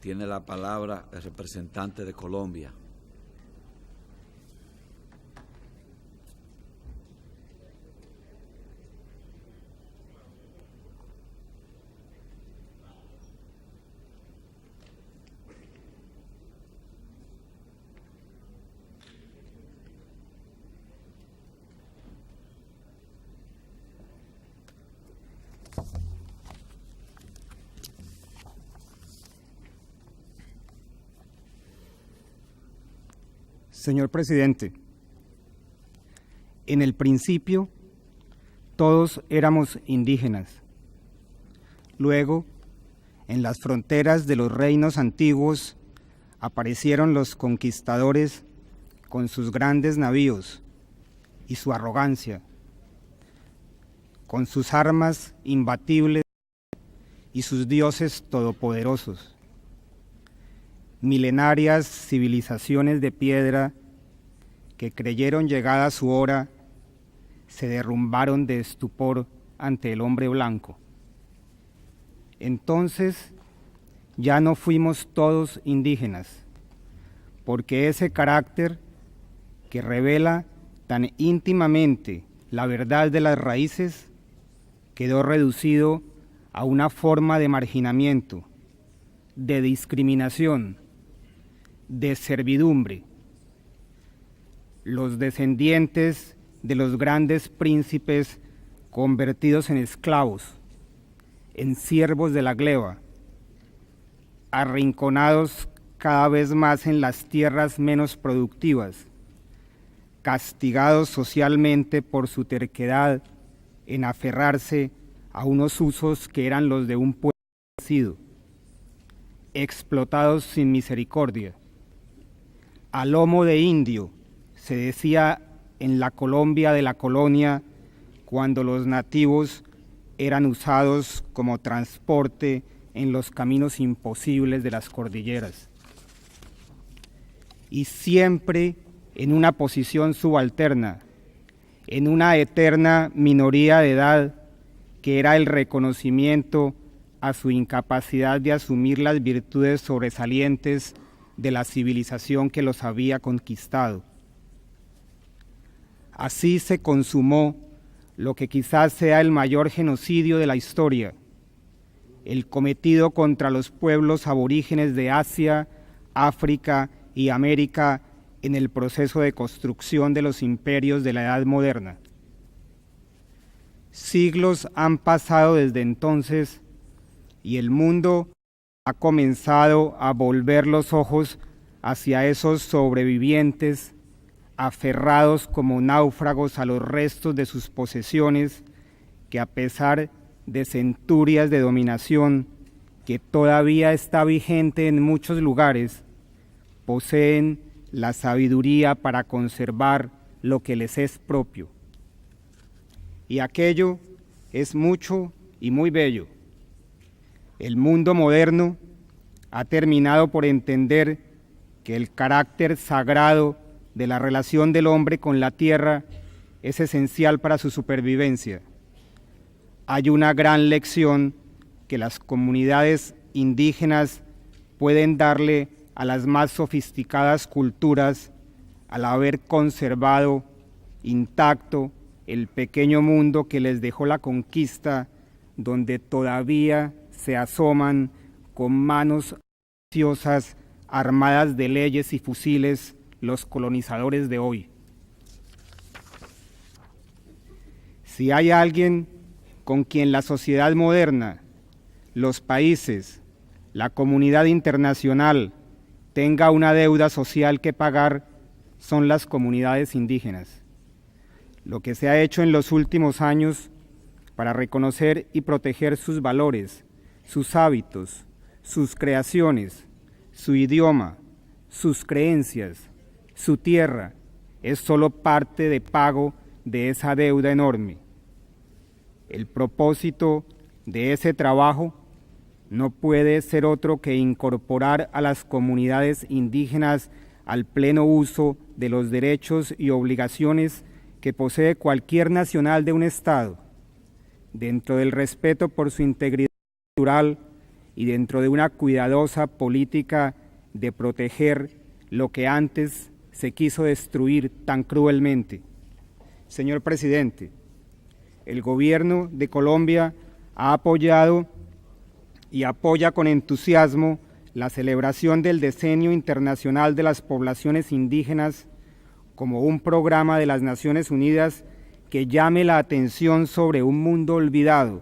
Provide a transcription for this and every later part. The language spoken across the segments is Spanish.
Tiene la palabra el representante de Colombia. Señor Presidente, en el principio todos éramos indígenas. Luego, en las fronteras de los reinos antiguos, aparecieron los conquistadores con sus grandes navíos y su arrogancia, con sus armas imbatibles y sus dioses todopoderosos. Milenarias civilizaciones de piedra que creyeron llegada su hora, se derrumbaron de estupor ante el hombre blanco. Entonces ya no fuimos todos indígenas, porque ese carácter que revela tan íntimamente la verdad de las raíces quedó reducido a una forma de marginamiento, de discriminación, de servidumbre. Los descendientes de los grandes príncipes convertidos en esclavos, en siervos de la gleba, arrinconados cada vez más en las tierras menos productivas, castigados socialmente por su terquedad en aferrarse a unos usos que eran los de un pueblo vencido, explotados sin misericordia. A lomo de indio, se decía en la Colombia de la colonia, cuando los nativos eran usados como transporte en los caminos imposibles de las cordilleras. Y siempre en una posición subalterna, en una eterna minoría de edad, que era el reconocimiento a su incapacidad de asumir las virtudes sobresalientes de la civilización que los había conquistado. Así se consumó lo que quizás sea el mayor genocidio de la historia, el cometido contra los pueblos aborígenes de Asia, África y América en el proceso de construcción de los imperios de la Edad Moderna. Siglos han pasado desde entonces y el mundo ha comenzado a volver los ojos hacia esos sobrevivientes aferrados como náufragos a los restos de sus posesiones que, a pesar de centurias de dominación que todavía está vigente en muchos lugares, poseen la sabiduría para conservar lo que les es propio. Y aquello es mucho y muy bello. El mundo moderno ha terminado por entender que el carácter sagrado de la relación del hombre con la tierra es esencial para su supervivencia. Hay una gran lección que las comunidades indígenas pueden darle a las más sofisticadas culturas al haber conservado intacto el pequeño mundo que les dejó la conquista, donde todavía se asoman con manos ansiosas, armadas de leyes y fusiles, los colonizadores de hoy. Si hay alguien con quien la sociedad moderna, los países, la comunidad internacional tenga una deuda social que pagar, son las comunidades indígenas. Lo que se ha hecho en los últimos años para reconocer y proteger sus valores, sus hábitos, sus creaciones, su idioma, sus creencias, su tierra, es solo parte de pago de esa deuda enorme. El propósito de ese trabajo no puede ser otro que incorporar a las comunidades indígenas al pleno uso de los derechos y obligaciones que posee cualquier nacional de un Estado, dentro del respeto por su integridad cultural y dentro de una cuidadosa política de proteger lo que antes se quiso destruir tan cruelmente. Señor presidente, el gobierno de Colombia ha apoyado y apoya con entusiasmo la celebración del Decenio Internacional de las Poblaciones Indígenas como un programa de las Naciones Unidas que llame la atención sobre un mundo olvidado,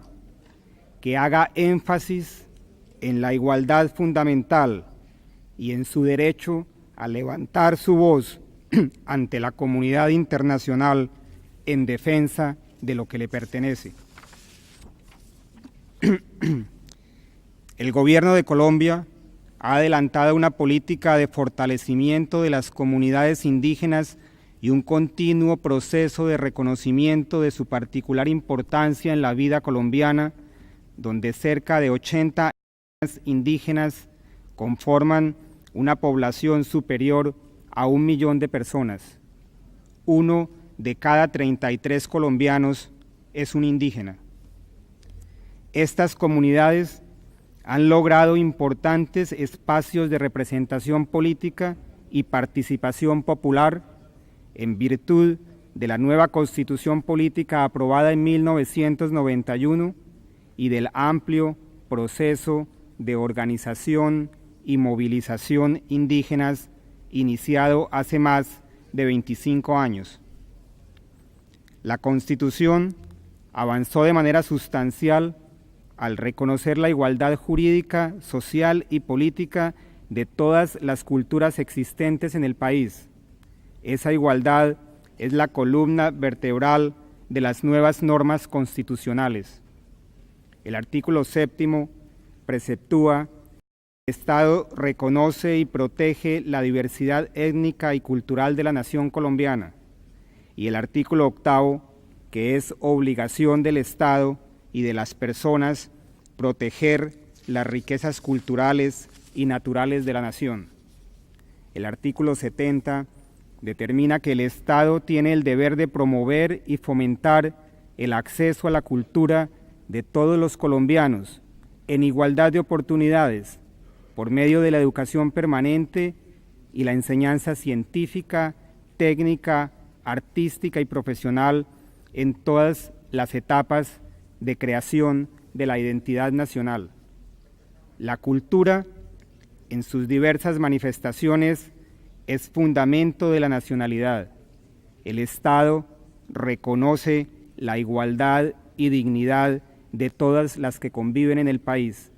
que haga énfasis en la igualdad fundamental y en su derecho a levantar su voz ante la comunidad internacional en defensa de lo que le pertenece. El gobierno de Colombia ha adelantado una política de fortalecimiento de las comunidades indígenas y un continuo proceso de reconocimiento de su particular importancia en la vida colombiana, donde cerca de 80 indígenas conforman una población superior a 1 millón de personas. 1 de cada 33 colombianos es un indígena. Estas comunidades han logrado importantes espacios de representación política y participación popular en virtud de la nueva Constitución Política aprobada en 1991 y del amplio proceso de organización y movilización indígenas iniciado hace más de 25 años. La Constitución avanzó de manera sustancial al reconocer la igualdad jurídica, social y política de todas las culturas existentes en el país. Esa igualdad es la columna vertebral de las nuevas normas constitucionales. El artículo 7º preceptúa: el Estado reconoce y protege la diversidad étnica y cultural de la nación colombiana. Y el artículo 8º, que es obligación del Estado y de las personas proteger las riquezas culturales y naturales de la nación. El artículo 70 determina que el Estado tiene el deber de promover y fomentar el acceso a la cultura de todos los colombianos en igualdad de oportunidades por medio de la educación permanente y la enseñanza científica, técnica, artística y profesional en todas las etapas de creación de la identidad nacional. La cultura, en sus diversas manifestaciones, es fundamento de la nacionalidad. El Estado reconoce la igualdad y dignidad de todas las que conviven en el país.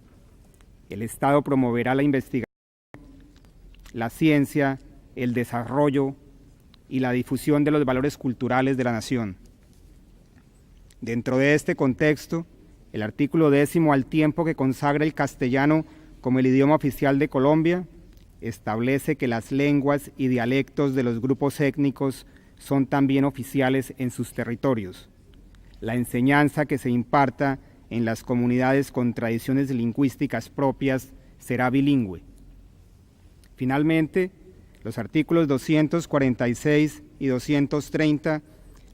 El Estado promoverá la investigación, la ciencia, el desarrollo y la difusión de los valores culturales de la nación. Dentro de este contexto, el artículo 10º, al tiempo que consagra el castellano como el idioma oficial de Colombia, establece que las lenguas y dialectos de los grupos étnicos son también oficiales en sus territorios. La enseñanza que se imparta en las comunidades con tradiciones lingüísticas propias será bilingüe. Finalmente, los artículos 246 y 230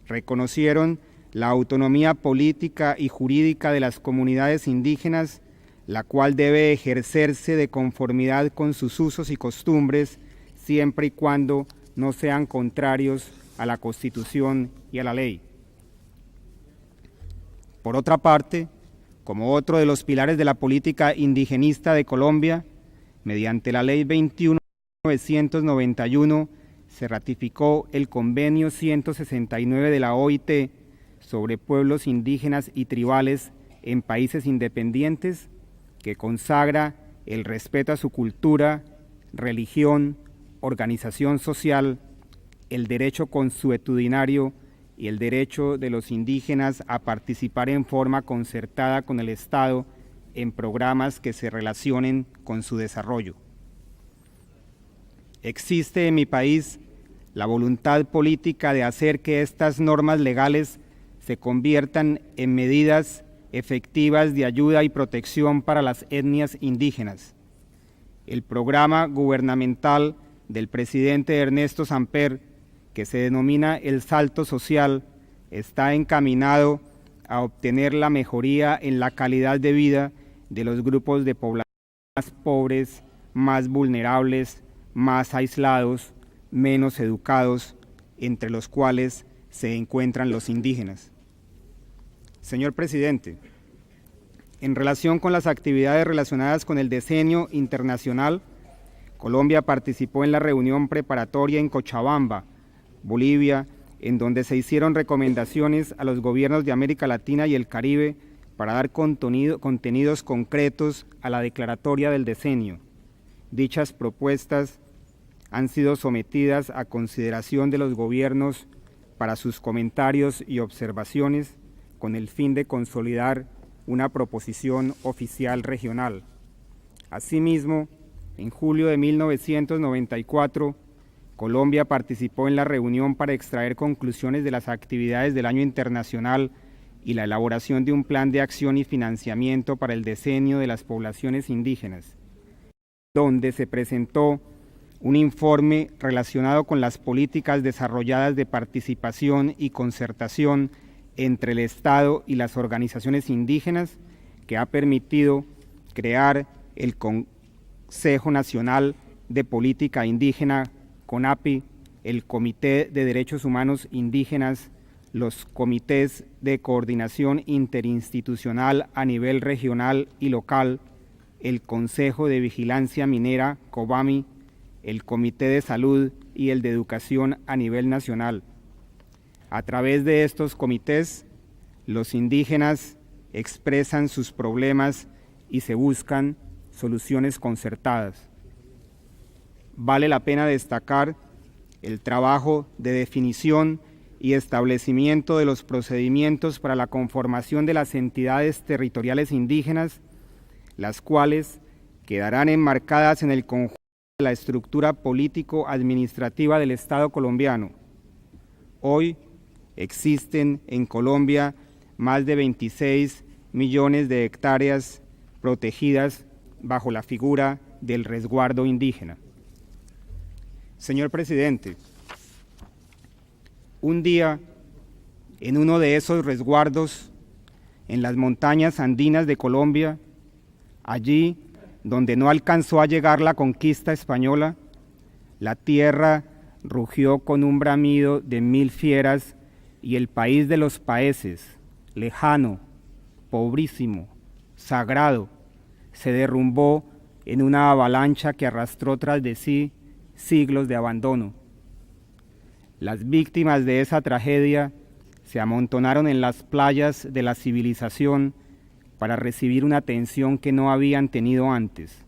reconocieron la autonomía política y jurídica de las comunidades indígenas, la cual debe ejercerse de conformidad con sus usos y costumbres, siempre y cuando no sean contrarios a la Constitución y a la ley. Por otra parte, como otro de los pilares de la política indigenista de Colombia, mediante la Ley 21 de 1991 se ratificó el Convenio 169 de la OIT sobre pueblos indígenas y tribales en países independientes, que consagra el respeto a su cultura, religión, organización social, el derecho consuetudinario y el derecho de los indígenas a participar en forma concertada con el Estado en programas que se relacionen con su desarrollo. Existe en mi país la voluntad política de hacer que estas normas legales se conviertan en medidas efectivas de ayuda y protección para las etnias indígenas. El programa gubernamental del presidente Ernesto Samper, que se denomina El Salto Social, está encaminado a obtener la mejoría en la calidad de vida de los grupos de población más pobres, más vulnerables, más aislados, menos educados, entre los cuales se encuentran los indígenas. Señor presidente, en relación con las actividades relacionadas con el Decenio Internacional, Colombia participó en la reunión preparatoria en Cochabamba, Bolivia, en donde se hicieron recomendaciones a los gobiernos de América Latina y el Caribe para dar contenidos concretos a la declaratoria del Decenio. Dichas propuestas han sido sometidas a consideración de los gobiernos para sus comentarios y observaciones con el fin de consolidar una proposición oficial regional. Asimismo, en julio de 1994, Colombia participó en la reunión para extraer conclusiones de las actividades del Año Internacional y la elaboración de un plan de acción y financiamiento para el decenio de las poblaciones indígenas, donde se presentó un informe relacionado con las políticas desarrolladas de participación y concertación entre el Estado y las organizaciones indígenas, que ha permitido crear el Consejo Nacional de Política Indígena, CONAPI, el Comité de Derechos Humanos Indígenas, los comités de coordinación interinstitucional a nivel regional y local, el Consejo de Vigilancia Minera, COVAMI, el Comité de Salud y el de Educación a nivel nacional. A través de estos comités, los indígenas expresan sus problemas y se buscan soluciones concertadas. Vale la pena destacar el trabajo de definición y establecimiento de los procedimientos para la conformación de las entidades territoriales indígenas, las cuales quedarán enmarcadas en el conjunto de la estructura político-administrativa del Estado colombiano. Hoy existen en Colombia más de 26 millones de hectáreas protegidas bajo la figura del resguardo indígena. Señor presidente, un día, en uno de esos resguardos, en las montañas andinas de Colombia, allí donde no alcanzó a llegar la conquista española, la tierra rugió con un bramido de 1000 fieras y el país de los países, lejano, pobrísimo, sagrado, se derrumbó en una avalancha que arrastró tras de sí siglos de abandono. Las víctimas de esa tragedia se amontonaron en las playas de la civilización para recibir una atención que no habían tenido antes.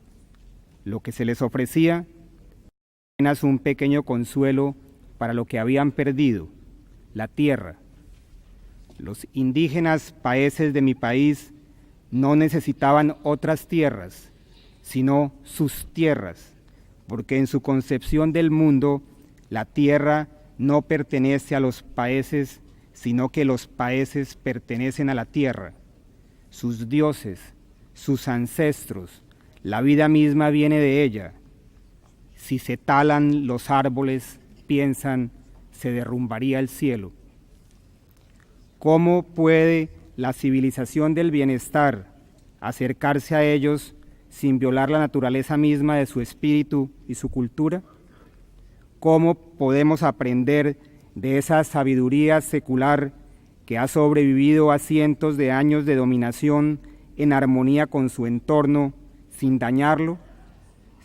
Lo que se les ofrecía apenas un pequeño consuelo para lo que habían perdido, la tierra. Los indígenas países de mi país no necesitaban otras tierras, sino sus tierras, porque en su concepción del mundo, la tierra no pertenece a los países, sino que los países pertenecen a la tierra. Sus dioses, sus ancestros, la vida misma viene de ella. Si se talan los árboles, piensan, se derrumbaría el cielo. ¿Cómo puede la civilización del bienestar acercarse a ellos sin violar la naturaleza misma de su espíritu y su cultura? ¿Cómo podemos aprender de esa sabiduría secular que ha sobrevivido a cientos de años de dominación en armonía con su entorno, sin dañarlo,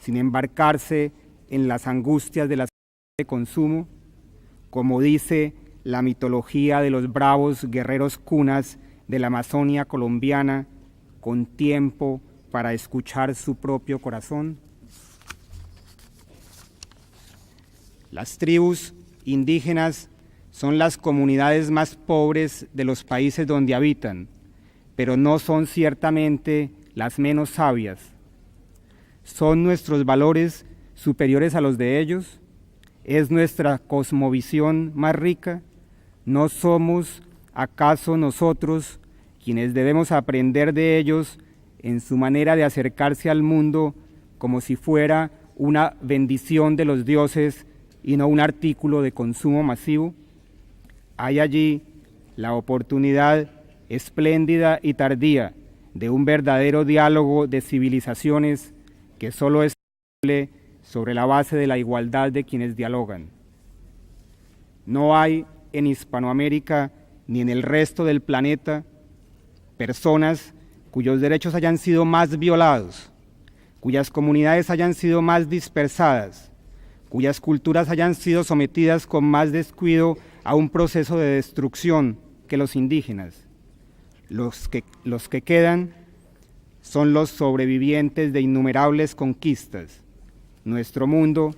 sin embarcarse en las angustias de la sociedad de consumo, como dice la mitología de los bravos guerreros cunas de la Amazonia colombiana, con tiempo para escuchar su propio corazón? Las tribus indígenas son las comunidades más pobres de los países donde habitan, pero no son ciertamente las menos sabias. ¿Son nuestros valores superiores a los de ellos? ¿Es nuestra cosmovisión más rica? ¿No somos acaso nosotros quienes debemos aprender de ellos en su manera de acercarse al mundo como si fuera una bendición de los dioses y no un artículo de consumo masivo? Hay allí la oportunidad espléndida y tardía de un verdadero diálogo de civilizaciones que solo es posible sobre la base de la igualdad de quienes dialogan. No hay en Hispanoamérica ni en el resto del planeta personas cuyos derechos hayan sido más violados, cuyas comunidades hayan sido más dispersadas, cuyas culturas hayan sido sometidas con más descuido a un proceso de destrucción que los indígenas. Los que quedan son los sobrevivientes de innumerables conquistas. Nuestro mundo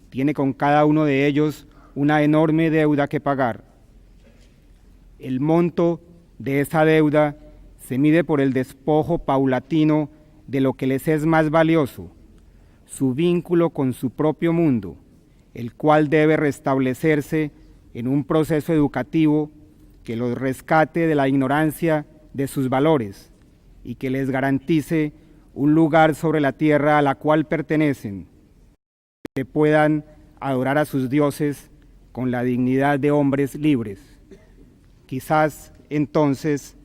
tiene con cada uno de ellos una enorme deuda que pagar. El monto de esa deuda se mide por el despojo paulatino de lo que les es más valioso, su vínculo con su propio mundo, el cual debe restablecerse en un proceso educativo que los rescate de la ignorancia de sus valores y que les garantice un lugar sobre la tierra a la cual pertenecen, que puedan adorar a sus dioses con la dignidad de hombres libres. Quizás entonces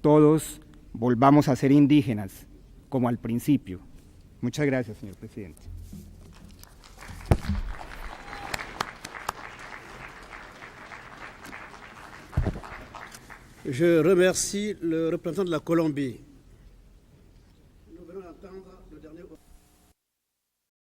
todos volvamos a ser indígenas, como al principio. Muchas gracias, señor presidente. Je remercie le représentant de la Colombie.